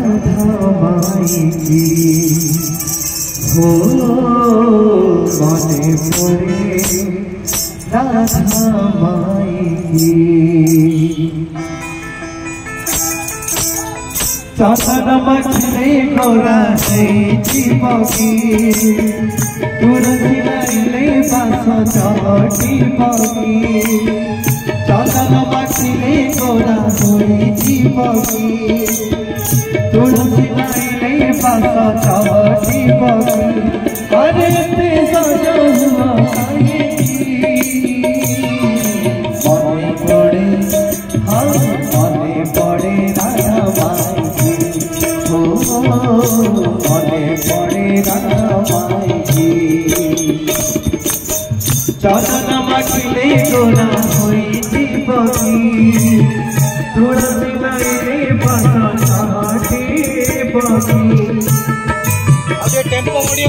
राधा माई की हो मने पड़े राधा माई की चंदन मखले गोरा है जीवकी तुलसी लाइले बास चटी पकी चंदन मखले गोरा है जीवकी तुलसी लाइले बास चटी पकी अरे ते सजो हुआ मने पड़े हाँ मने पड़े राधा माई मने पड़े राधा माई की चंदन मखले गोरा होई जीवकी तुलसी लाइले बास चटी पकी टेम्पो बढ़िया